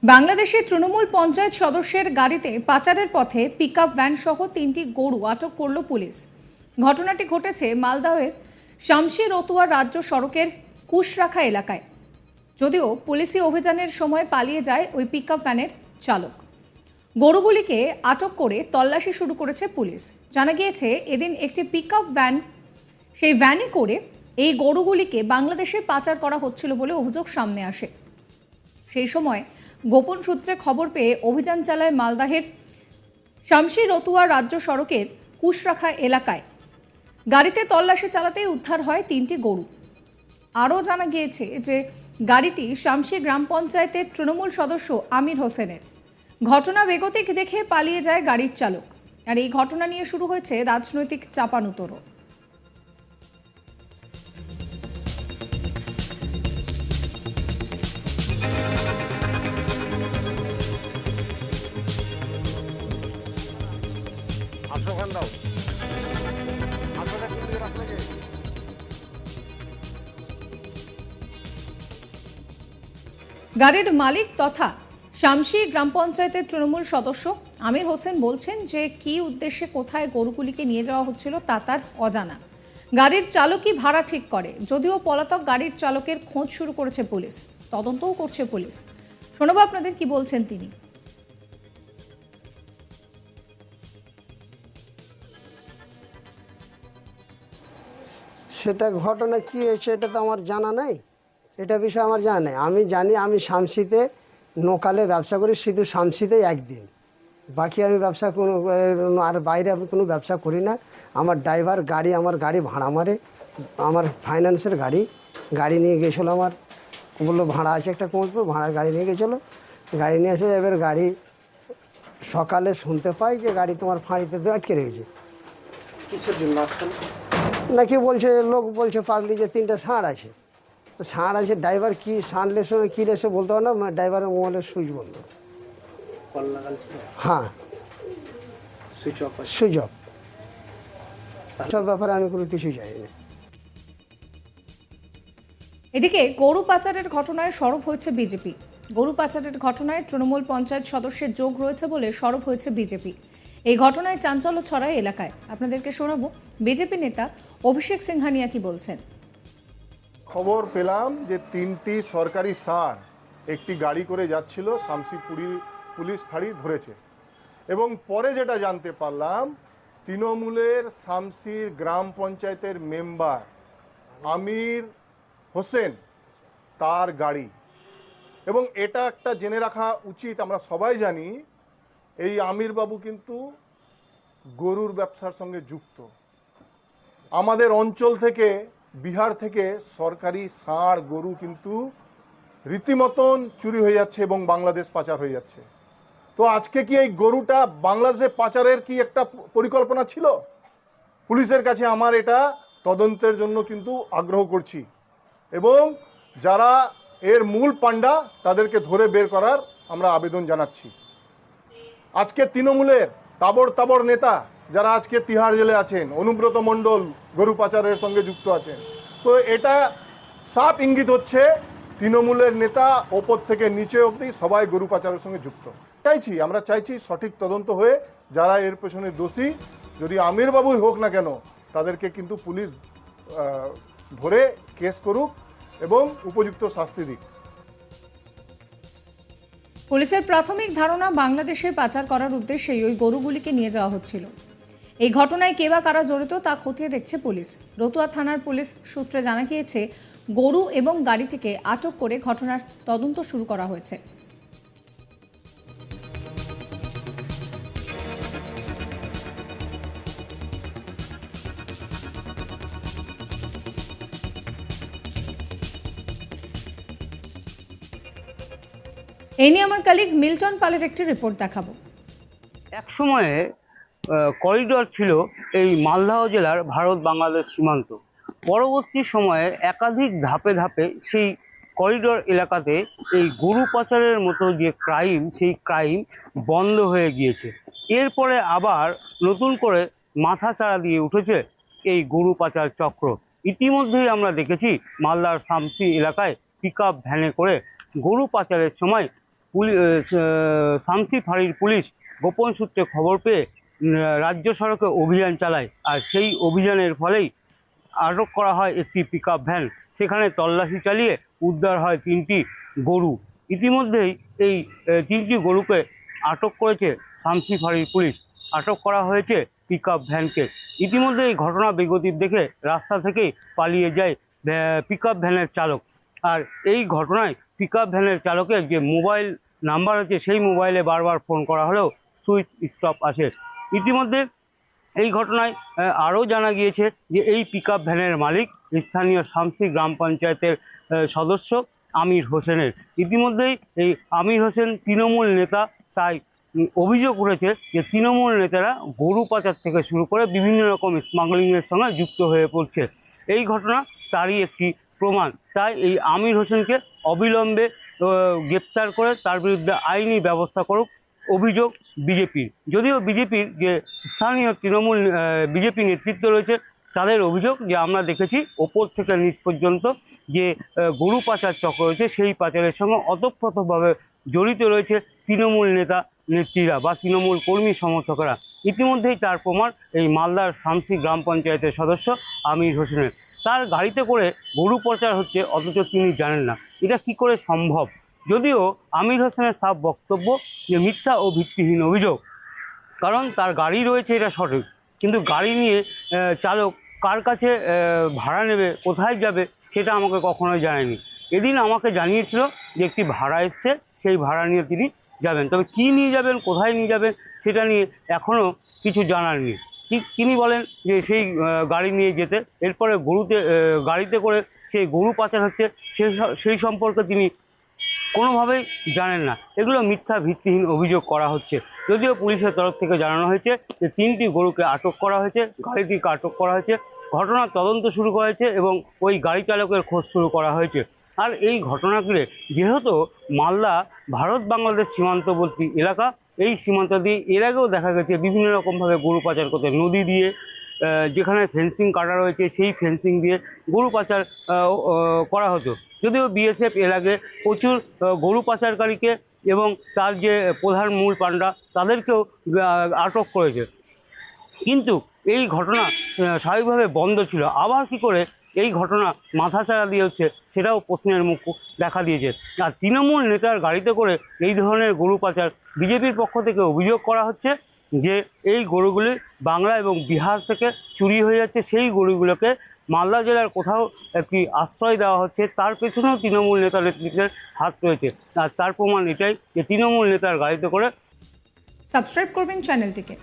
বাংলাদেশের তৃণমূল পঞ্চায়েত সদস্যের গাড়িতে পাচারের পথে পিকআপ ভ্যান সহ ৩টি গরু আটক করল পুলিশ। ঘটনাটি ঘটেছে মালদহের শামশি রতুয়া রাজ্য সড়কের কুশরাখা এলাকায়। যদিও পুলিশি অভিযানের সময় পালিয়ে যায় ওই পিকআপ ভ্যানের চালক। গরুগুলিকে আটক করে তল্লাশি শুরু করেছে পুলিশ। জানা গিয়েছে এদিন একটি পিকআপ ভ্যান, সেই ভ্যানে করে এই গরুগুলিকে বাংলাদেশে পাচার করা হচ্ছিল বলে অভিযোগ সামনে আসে। সেই সময় গোপন সূত্রে খবর পেয়ে অভিযান চালায় মালদহের শামশি রতুয়া রাজ্য সড়কের কুশরাখা এলাকায়। গাড়িতে তল্লাশি চালাতেই উদ্ধার হয় 3টি গরু। আরও জানা গিয়েছে যে গাড়িটি শামশি গ্রাম পঞ্চায়েতের তৃণমূল সদস্য আমির হোসেনের। ঘটনা বেগতিক দেখে পালিয়ে যায় গাড়ির চালক। আর এই ঘটনা নিয়ে শুরু হয়েছে রাজনৈতিক চাপানুতোড়। গাড়ির মালিক তথা শামশি গ্রাম পঞ্চায়েতের তৃণমূল সদস্য আমির হোসেন বলছেন যে কী উদ্দেশ্যে কোথায় গরুগুলিকে নিয়ে যাওয়া হচ্ছিল তা তার অজানা। গাড়ির চালকই ভাড়া ঠিক করে। যদিও পলাতক গাড়ির চালকের খোঁজ শুরু করেছে পুলিশ, তদন্তও করছে পুলিশ। শোনাবো আপনাদের কি বলছেন তিনি। সেটা ঘটনা কী হয়েছে এটা তো আমার জানা নাই, এটা বিষয়ে আমার জানা নেই। আমি জানি আমি শামসিতে লোকালে ব্যবসা করি, শুধু শামসিতে একদিন, বাকি আমি ব্যবসা কোনো আর বাইরে আমি কোনো ব্যবসা করি না। আমার ড্রাইভার গাড়ি, আমার গাড়ি ভাড়া মারে, আমার ফাইন্যান্সের গাড়ি নিয়ে গেছিলো। আমার বললো ভাড়া আছে একটা কোম্পানি, ভাড়া গাড়ি নিয়ে গেছিলো। গাড়ি নিয়ে এসে এবার গাড়ি সকালে শুনতে পাই যে গাড়ি তোমার ফাঁড়িতে আটকে রেখেছে। কিসের জন্য নাকি বলছে, লোক বলছে পাবলিক যে 3টা ষাঁড় আছে। ষাঁড় আছে, ড্রাইভার কি ষাঁড় লেসে কী লেসে বলতে পারো না, ড্রাইভারের মোবাইলের সুইচ বন্ধ। হ্যাঁ, সুইচ অফ। সব ব্যাপারে আমি কোনো কিছু জানি না। এদিকে গরু পাচারের ঘটনায় সরব হয়েছে বিজেপি। গরু পাচারের ঘটনায় তৃণমূল পঞ্চায়েত সদস্যের যোগ রয়েছে বলে সরব হয়েছে বিজেপি। এই ঘটনায় চাঞ্চল্য ছড়ায় এলাকায়। আপনাদেরকে শোনাবো বিজেপি নেতা অভিষেক সিংহানিয়া কি বলছেন। খবর পেলাম যে 3টি সরকারি ষাঁড় একটি গাড়ি করে যাচ্ছিল, শামসিপুরি পুলিশ ফাঁড়ি ধরেছে। এবং পরে যেটা জানতে পারলাম, তৃণমূলের শামসির গ্রাম পঞ্চায়েতের মেম্বার আমির হোসেন তার গাড়ি। এবং এটা একটা জেনে রাখা উচিত, আমরা সবাই জানি এই আমির বাবু কিন্তু গরুর ব্যবসার সঙ্গে যুক্ত। আমাদের অঞ্চল থেকে, বিহার থেকে সরকারি ষাঁড় গরু কিন্তু রীতিমতন চুরি হয়ে যাচ্ছে এবং বাংলাদেশ পাচার হয়ে যাচ্ছে। তো আজকে কি এই গরুটা বাংলাদেশে পাচারের কি একটা পরিকল্পনা ছিল? পুলিশের কাছে আমার এটা তদন্তের জন্য কিন্তু আগ্রহ করছি, এবং যারা এর মূল পাণ্ডা তাদেরকে ধরে বের করার আমরা আবেদন জানাচ্ছি। আজকে তৃণমূলের তাবড় নেতা যারা আজকে তিহাড় জেলে আছেন, অনুব্রত মণ্ডল গরু পাচারের সঙ্গে যুক্ত আছেন। তো এটা সাফ ইঙ্গিত হচ্ছে তৃণমূলের নেতা ওপর থেকে নিচে অবধি সবাই গরু পাচারের সঙ্গে যুক্ত। আমরা চাইছি সঠিক তদন্ত হয়ে যারা এর পেছনে দোষী, যদি আমির বাবুই হোক না কেন, তাদেরকে কিন্তু পুলিশ ধরে কেস করুক এবং উপযুক্ত শাস্তি দিক। পুলিশের প্রাথমিক ধারণা বাংলাদেশে পাচার করার উদ্দেশ্যেই ওই গরুগুলিকে নিয়ে যাওয়া হচ্ছিল। এই ঘটনায় কে বা কারা জড়িত তা খতিয়ে দেখছে পুলিশ। রতুয়া থানার পুলিশ সূত্রে জানা গিয়েছে গরু এবং গাড়িটিকে আটক করে ঘটনার তদন্ত শুরু করা হয়েছে। এই নিয়ে আমার কলিগ মিল্টন পালের একটি রিপোর্ট দেখাবো। এক সময়ে করিডোর ছিল এই মালদহ জেলার ভারত বাংলাদেশ সীমান্ত। পরবর্তী সময়ে একাধিক ধাপে ধাপে সেই করিডোর এলাকাতে এই গরু পাচারের মতো যে ক্রাইম, সেই ক্রাইম বন্ধ হয়ে গিয়েছে। এরপরে আবার নতুন করে মাথাচাড়া দিয়ে উঠেছে এই গরু পাচার চক্র। ইতিমধ্যেই আমরা দেখেছি মালদার শামসি এলাকায় পিকআপ ভ্যানে করে গরু পাচারের সময় শামসি ফাঁড়ির পুলিশ গোপন সূত্রে খবর পেয়ে রাজ্য সড়কে অভিযান চালায়, আর সেই অভিযানের ফলেই আটক করা হয় একটি পিকআপ ভ্যান। সেখানে তল্লাশি চালিয়ে উদ্ধার হয় 3টি গরু। ইতিমধ্যেই এই 3টি গরুকে আটক করেছে শামসি ফাঁড়ির পুলিশ। আটক করা হয়েছে পিকআপ ভ্যানকে। ইতিমধ্যে এই ঘটনা বেগতিক দেখে রাস্তা থেকেই পালিয়ে যায় পিকআপ ভ্যানের চালক। আর এই ঘটনায় পিকআপ ভ্যানের চালকের যে মোবাইল নাম্বার আছে সেই মোবাইলে বারবার ফোন করা হলেও সুইচ স্টপ আসে। ইতিমধ্যে এই ঘটনায় আরও জানা গিয়েছে যে এই পিকআপ ভ্যানের মালিক স্থানীয় শামসি গ্রাম পঞ্চায়েতের সদস্য আমির হোসেনের। ইতিমধ্যেই এই আমির হোসেন তৃণমূল নেতা, তাই অভিযোগ উঠেছে যে তৃণমূল নেতারা গরু পাচার থেকে শুরু করে বিভিন্ন রকম স্মাগলিংয়ের সঙ্গে যুক্ত হয়ে পড়ছে। এই ঘটনা তারই একটি প্রমাণ। তাই এই আমির হোসেনকে অবিলম্বে গ্রেপ্তার করে তার বিরুদ্ধে আইনি ব্যবস্থা করুক অভিযোগ বিজেপির। যদিও বিজেপির যে স্থানীয় তৃণমূল বিজেপি নেতৃত্ব রয়েছে তাদের অভিযোগ যে আমরা দেখেছি ওপর থেকে নিচ পর্যন্ত যে গরু পাচার চক্র রয়েছে সেই পাচারের সঙ্গে ওতপ্রোতভাবে জড়িত রয়েছে তৃণমূল নেতা নেত্রীরা বা তৃণমূল কর্মী সমর্থকরা। ইতিমধ্যেই তার প্রমাণ এই মালদার শামসি গ্রাম পঞ্চায়েতের সদস্য আমির হোসেনের। তার গাড়িতে করে গরু পাচার হচ্ছে অথচ তিনি জানেন না। এটা কি করে সম্ভব? যদিও আমির হোসেনের সাফ বক্তব্য যে মিথ্যা ও ভিত্তিহীন অভিযোগ, কারণ তার গাড়ি রয়েছে এটা সঠিক, কিন্তু গাড়ি নিয়ে চালক কার কাছে ভাড়া নেবে, কোথায় যাবে সেটা আমাকে কখনোই জানায়নি। এদিন আমাকে জানিয়েছিল যে একটি ভাড়া এসছে, সেই ভাড়া নিয়ে তিনি যাবেন, তবে কী নিয়ে যাবেন, কোথায় নিয়ে যাবেন সেটা নিয়ে এখনও কিছু জানার নেই। তিনি বলেন যে সেই গাড়ি নিয়ে যেতে, এরপরে গাড়িতে করে সেই গরু পাচার হচ্ছে সেই সম্পর্কে তিনি কোনোভাবেই জানেন না। এগুলো মিথ্যা ভিত্তিহীন অভিযোগ করা হচ্ছে। যদিও পুলিশের তরফ থেকে জানানো হয়েছে যে 3টি গরুকে আটক করা হয়েছে, গাড়িটিকে আটক করা হয়েছে, ঘটনার তদন্ত শুরু করা হয়েছে এবং ওই গাড়ি চালকের খোঁজ শুরু করা হয়েছে। আর এই ঘটনা ঘিরে যেহেতু মালদা ভারত বাংলাদেশ সীমান্তবর্তী এলাকা, এই সীমান্ত দিয়ে এর আগেও দেখা গেছে বিভিন্ন রকমভাবে গরু পাচার করতে, নদী দিয়ে যেখানে ফেন্সিং কাটা রয়েছে সেই ফেন্সিং দিয়ে গরু পাচার করা হতো। যদিও বিএসএফ এর আগে প্রচুর গরু পাচারকারীকে এবং তার যে প্রধান মূল পাণ্ডা তাদেরকেও আটক করেছে, কিন্তু এই ঘটনা স্বাভাবিকভাবে বন্ধ ছিল। আবার কি করে এই ঘটনা মাথাচাড়া দিয়ে হচ্ছে সেটাও প্রশ্নের মুখ দেখা দিয়েছে। আর তৃণমূল নেতার গাড়িতে করে এই ধরনের গরু পাচার, বিজেপির পক্ষ থেকে অভিযোগ করা হচ্ছে যে এই গরুগুলি বাংলা এবং বিহার থেকে চুরি হয়ে যাচ্ছে, সেই গরুগুলোকে মালদা জেলার কোথাও একটি আশ্রয় দেওয়া হচ্ছে, তার পেছনেও তৃণমূল নেতা নেতৃত্বের হাত রয়েছে। আর তার প্রমাণ এটাই যে তৃণমূল নেতার গাড়িতে করে। সাবস্ক্রাইব করবেন চ্যানেলটিকে।